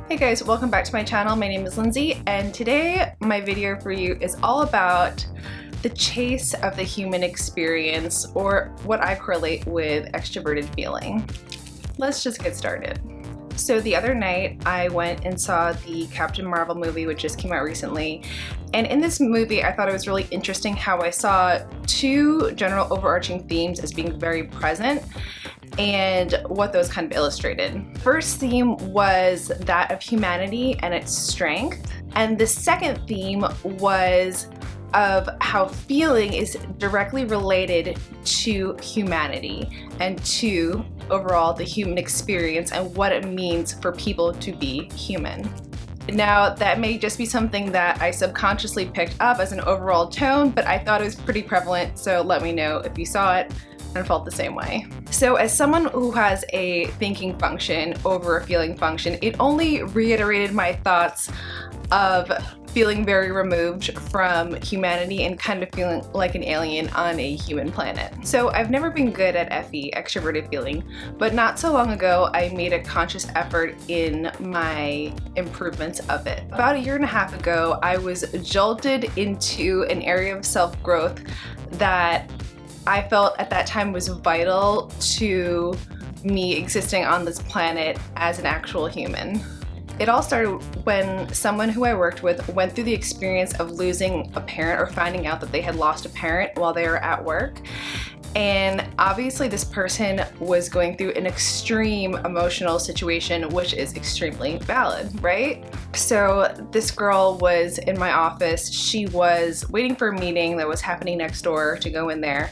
Hey guys, welcome back to my channel. My name is Lindsay, and today my video for you is all about the chase of the human experience, or what I correlate with extroverted feeling. Let's just get started. So the other night I went and saw the Captain Marvel movie, which just came out recently, and in this movie I thought it was really interesting how I saw two general overarching themes as being very present and what those kind of illustrated. First theme was that of humanity and its strength, and the second theme was of how feeling is directly related to humanity and to overall the human experience and what it means for people to be human. Now, that may just be something that I subconsciously picked up as an overall tone, but I thought it was pretty prevalent, so let me know if you saw it and felt the same way. So as someone who has a thinking function over a feeling function, it only reiterated my thoughts of feeling very removed from humanity and kind of feeling like an alien on a human planet. So I've never been good at FE, extroverted feeling, but not so long ago I made a conscious effort in my improvements of it. About a year and a half ago, I was jolted into an area of self-growth that I felt at that time was vital to me existing on this planet as an actual human. It all started when someone who I worked with went through the experience of losing a parent or finding out that they had lost a parent while they were at work. And obviously this person was going through an extreme emotional situation, which is extremely valid, right? So this girl was in my office. She was waiting for a meeting that was happening next door to go in there.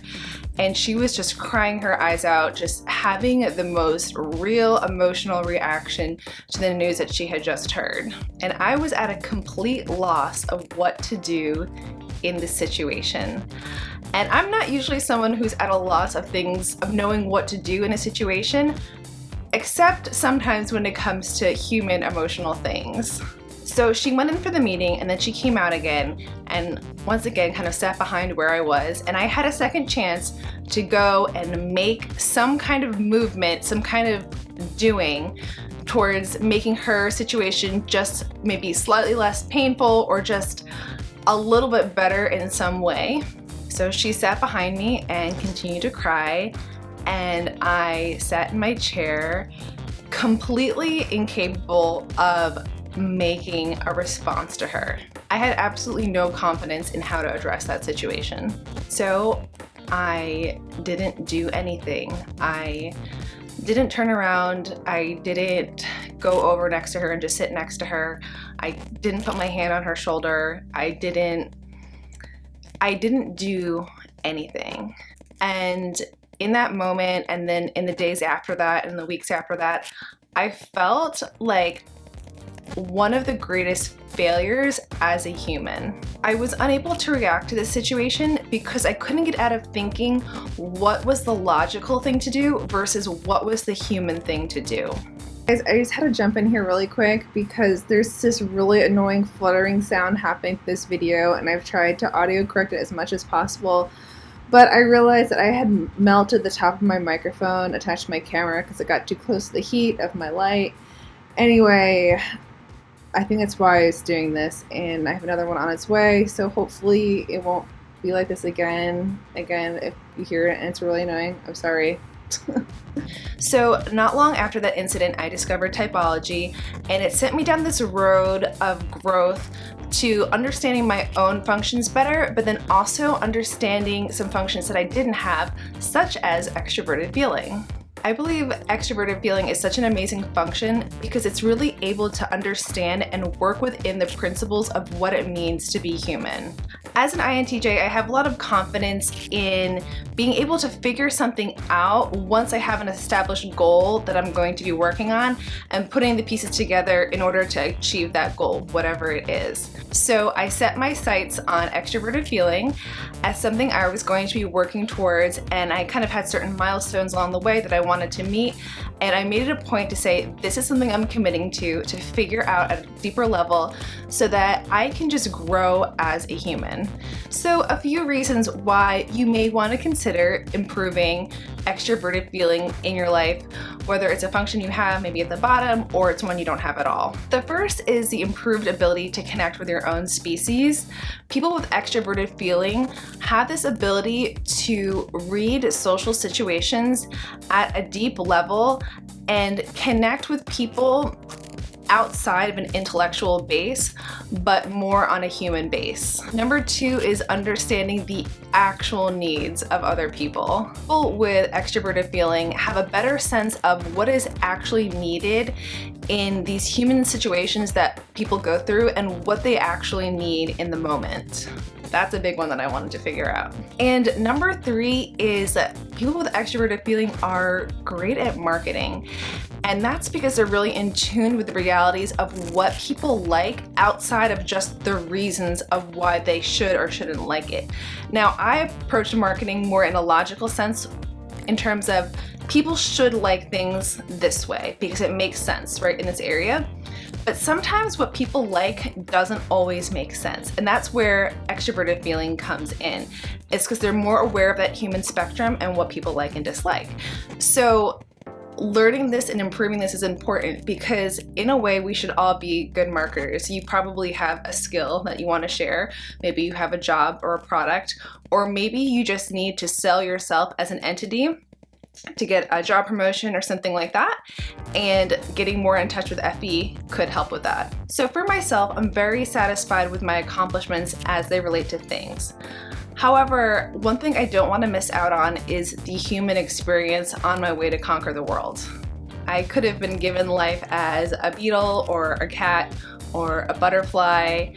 And she was just crying her eyes out, just having the most real emotional reaction to the news that she had just heard. And I was at a complete loss of what to do in this situation. And I'm not usually someone who's at a loss of things, of knowing what to do in a situation, except sometimes when it comes to human emotional things. So she went in for the meeting and then she came out again and once again kind of sat behind where I was, and I had a second chance to go and make some kind of movement, some kind of doing towards making her situation just maybe slightly less painful or just a little bit better in some way. So she sat behind me and continued to cry, and I sat in my chair completely incapable of making a response to her. I had absolutely no confidence in how to address that situation. So I didn't do anything. I didn't turn around. I didn't go over next to her and just sit next to her. I didn't put my hand on her shoulder. I didn't do anything. And in that moment, and then in the days after that and the weeks after that, I felt like one of the greatest failures as a human. I was unable to react to this situation because I couldn't get out of thinking what was the logical thing to do versus what was the human thing to do. Guys, I just had to jump in here really quick because there's this really annoying fluttering sound happening to this video, and I've tried to audio correct it as much as possible, but I realized that I had melted the top of my microphone attached to my camera because it got too close to the heat of my light. Anyway, I think that's why I was doing this, and I have another one on its way, so hopefully it won't be like this again. Again, if you hear it and it's really annoying, I'm sorry. So not long after that incident, I discovered Typology, and it sent me down this road of growth to understanding my own functions better, but then also understanding some functions that I didn't have, such as extroverted feeling. I believe extroverted feeling is such an amazing function because it's really able to understand and work within the principles of what it means to be human. As an INTJ, I have a lot of confidence in being able to figure something out once I have an established goal that I'm going to be working on and putting the pieces together in order to achieve that goal, whatever it is. So I set my sights on extroverted feeling as something I was going to be working towards, and I kind of had certain milestones along the way that I wanted to meet, and I made it a point to say this is something I'm committing to figure out at a deeper level so that I can just grow as a human. in. So a few reasons why you may want to consider improving extroverted feeling in your life, whether it's a function you have maybe at the bottom or it's one you don't have at all. The first is the improved ability to connect with your own species. People with extroverted feeling have this ability to read social situations at a deep level and connect with people outside of an intellectual base, but more on a human base. Number two is understanding the actual needs of other people. People with extroverted feeling have a better sense of what is actually needed in these human situations that people go through and what they actually need in the moment. That's a big one that I wanted to figure out. And number three is that people with extroverted feeling are great at marketing. And that's because they're really in tune with the realities of what people like outside of just the reasons of why they should or shouldn't like it. Now, I approach marketing more in a logical sense in terms of people should like things this way because it makes sense, right, in this area. But sometimes what people like doesn't always make sense. And that's where extroverted feeling comes in. It's because they're more aware of that human spectrum and what people like and dislike. So learning this and improving this is important because in a way we should all be good marketers. You probably have a skill that you want to share. Maybe you have a job or a product, or maybe you just need to sell yourself as an entity to get a job promotion or something like that, and getting more in touch with FE could help with that. So for myself, I'm very satisfied with my accomplishments as they relate to things. However, one thing I don't want to miss out on is the human experience on my way to conquer the world. I could have been given life as a beetle or a cat or a butterfly,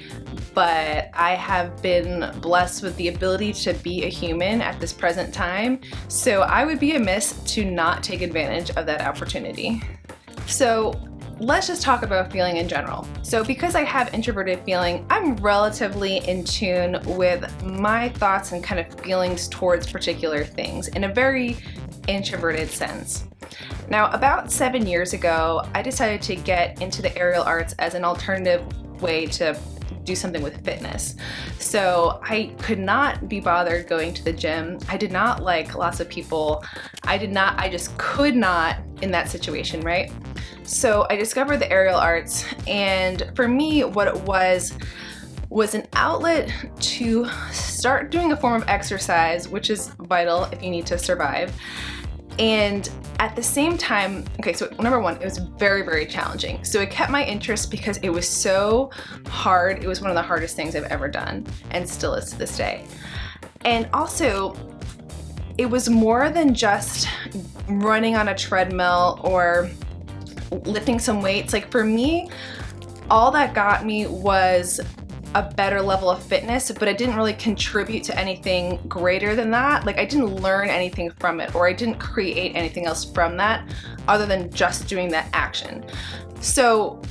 but I have been blessed with the ability to be a human at this present time, so I would be amiss to not take advantage of that opportunity. So let's just talk about feeling in general. So because I have introverted feeling, I'm relatively in tune with my thoughts and kind of feelings towards particular things in a very introverted sense. Now, about 7 years ago, I decided to get into the aerial arts as an alternative way to do something with fitness. So I could not be bothered going to the gym. I did not like lots of people. I just could not in that situation, right? So I discovered the aerial arts, and for me, what it was an outlet to start doing a form of exercise, which is vital if you need to survive. And at the same time, okay, so number one, it was very, very challenging. So it kept my interest because it was so hard. It was one of the hardest things I've ever done, and still is to this day. And also, it was more than just running on a treadmill or lifting some weights. Like for me, all that got me was a better level of fitness, but it didn't really contribute to anything greater than that. Like I didn't learn anything from it, or I didn't create anything else from that other than just doing that action. So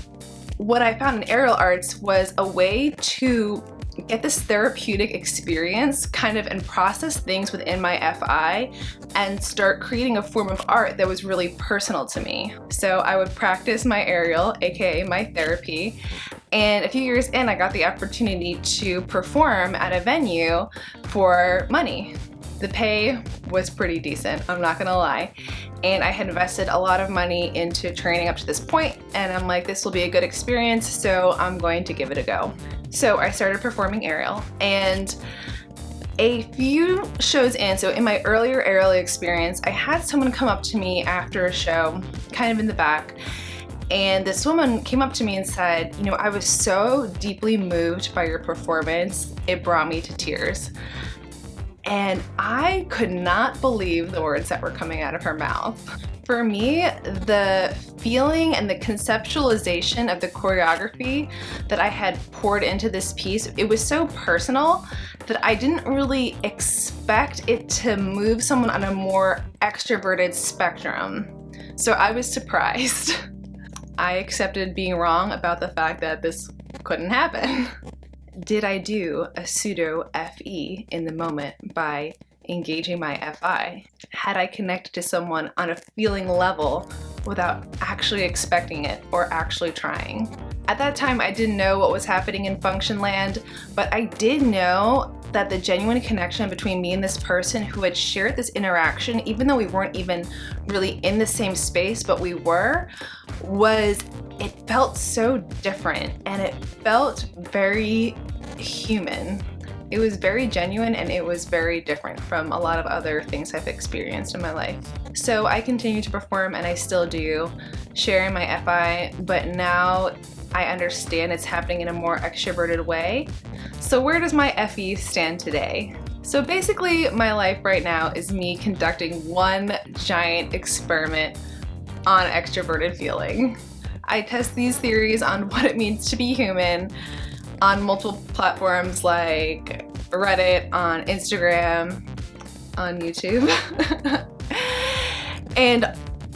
what I found in aerial arts was a way to get this therapeutic experience kind of and process things within my FI and start creating a form of art that was really personal to me. So I would practice my aerial, aka my therapy, and a few years in I got the opportunity to perform at a venue for money. The pay was pretty decent, I'm not gonna lie. And I had invested a lot of money into training up to this point, and I'm like, this will be a good experience, so I'm going to give it a go. So I started performing aerial, and a few shows in, so in my earlier aerial experience, I had someone come up to me after a show, kind of in the back, and this woman came up to me and said, you know, I was so deeply moved by your performance, it brought me to tears. And I could not believe the words that were coming out of her mouth. For me, the feeling and the conceptualization of the choreography that I had poured into this piece, it was so personal that I didn't really expect it to move someone on a more extroverted spectrum. So I was surprised. I accepted being wrong about the fact that this couldn't happen. Did I do a pseudo FE in the moment by engaging my FI? Had I connected to someone on a feeling level without actually expecting it or actually trying? At that time, I didn't know what was happening in function land, but I did know that the genuine connection between me and this person who had shared this interaction, even though we weren't even really in the same space, but we were, it felt so different and it felt very human. It was very genuine and it was very different from a lot of other things I've experienced in my life. So I continue to perform, and I still do, sharing my FI, but now I understand it's happening in a more extroverted way. So where does my FE stand today? So basically my life right now is me conducting one giant experiment on extroverted feeling. I test these theories on what it means to be human on multiple platforms like Reddit, on Instagram, on YouTube, and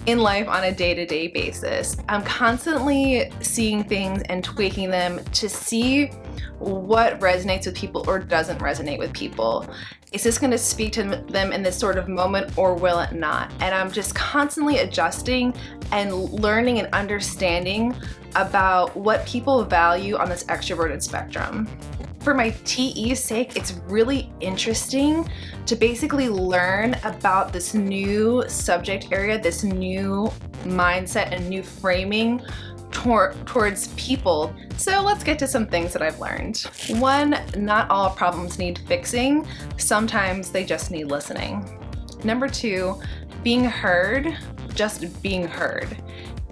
in life on a day-to-day basis. I'm constantly seeing things and tweaking them to see what resonates with people or doesn't resonate with people. Is this going to speak to them in this sort of moment, or will it not? And I'm just constantly adjusting and learning and understanding about what people value on this extroverted spectrum. For my TE's sake, it's really interesting to basically learn about this new subject area, this new mindset and new framing towards people. So let's get to some things that I've learned. One, not all problems need fixing. Sometimes they just need listening. Number two, being heard, just being heard,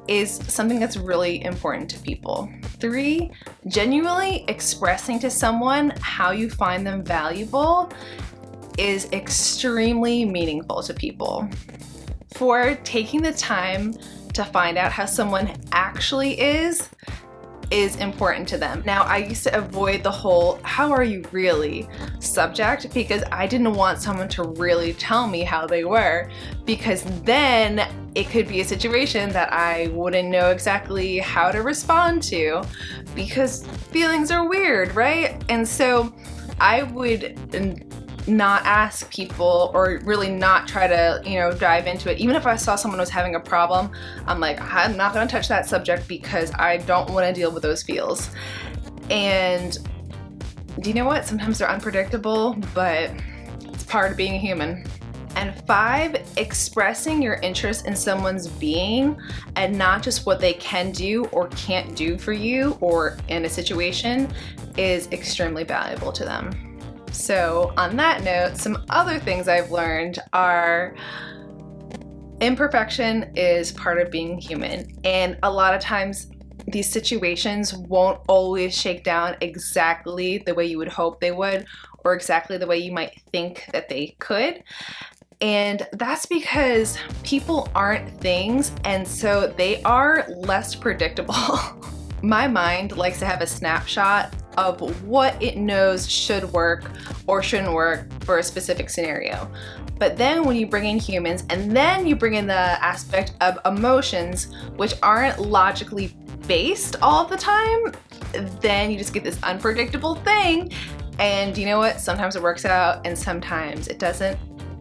is something that's really important to people. Three, genuinely expressing to someone how you find them valuable is extremely meaningful to people. Four, taking the time to find out how someone actually is important to them. Now, I used to avoid the whole "how are you really" subject because I didn't want someone to really tell me how they were, because then it could be a situation that I wouldn't know exactly how to respond to, because feelings are weird, right? And so I would not ask people, or really not try to, dive into it. Even if I saw someone was having a problem, I'm like, I'm not gonna touch that subject because I don't wanna deal with those feels. And do you know what? Sometimes they're unpredictable, but it's part of being a human. And five, expressing your interest in someone's being and not just what they can do or can't do for you or in a situation is extremely valuable to them. So on that note, some other things I've learned are imperfection is part of being human. And a lot of times these situations won't always shake down exactly the way you would hope they would, or exactly the way you might think that they could. And that's because people aren't things, and so they are less predictable. My mind likes to have a snapshot of what it knows should work or shouldn't work for a specific scenario. But then when you bring in humans, and then you bring in the aspect of emotions, which aren't logically based all the time, then you just get this unpredictable thing. And you know what? Sometimes it works out and sometimes it doesn't.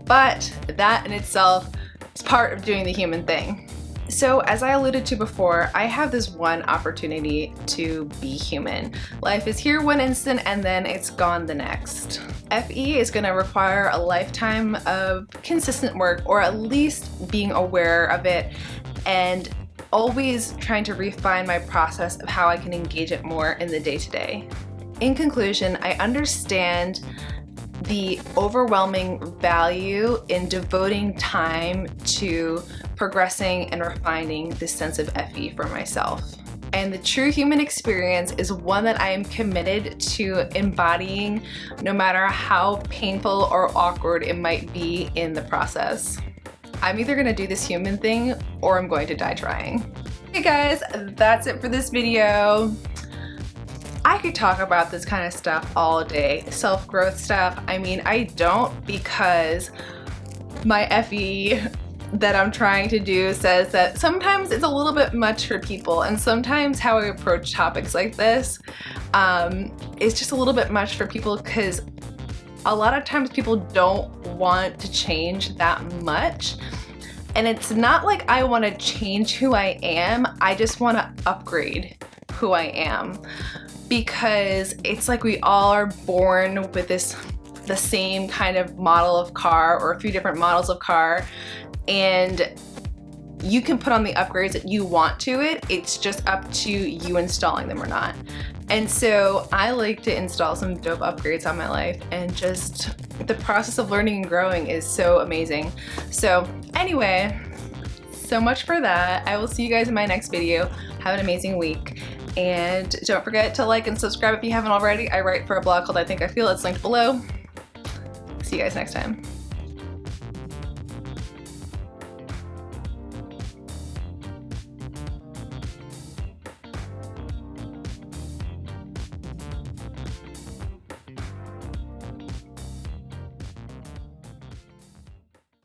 But that in itself is part of doing the human thing. So as I alluded to before, I have this one opportunity to be human. Life is here one instant and then it's gone the next. FE is gonna require a lifetime of consistent work, or at least being aware of it and always trying to refine my process of how I can engage it more in the day-to-day. In conclusion, I understand the overwhelming value in devoting time to progressing and refining this sense of FE for myself. And the true human experience is one that I am committed to embodying, no matter how painful or awkward it might be in the process. I'm either gonna do this human thing or I'm going to die trying. Hey guys, that's it for this video. I could talk about this kind of stuff all day, self-growth stuff. I mean, I don't, because my FE that I'm trying to do says that sometimes it's a little bit much for people, and sometimes how I approach topics like this is just a little bit much for people, because a lot of times people don't want to change that much. And it's not like I want to change who I am, I just want to upgrade who I am, because it's like we all are born with the same kind of model of car or a few different models of car, and you can put on the upgrades that you want to it. It's just up to you installing them or not. And so I like to install some dope upgrades on my life, and just the process of learning and growing is so amazing. So anyway, so much for that. I will see you guys in my next video. Have an amazing week. And don't forget to like and subscribe if you haven't already. I write for a blog called I Think I Feel. It's linked below. See you guys next time.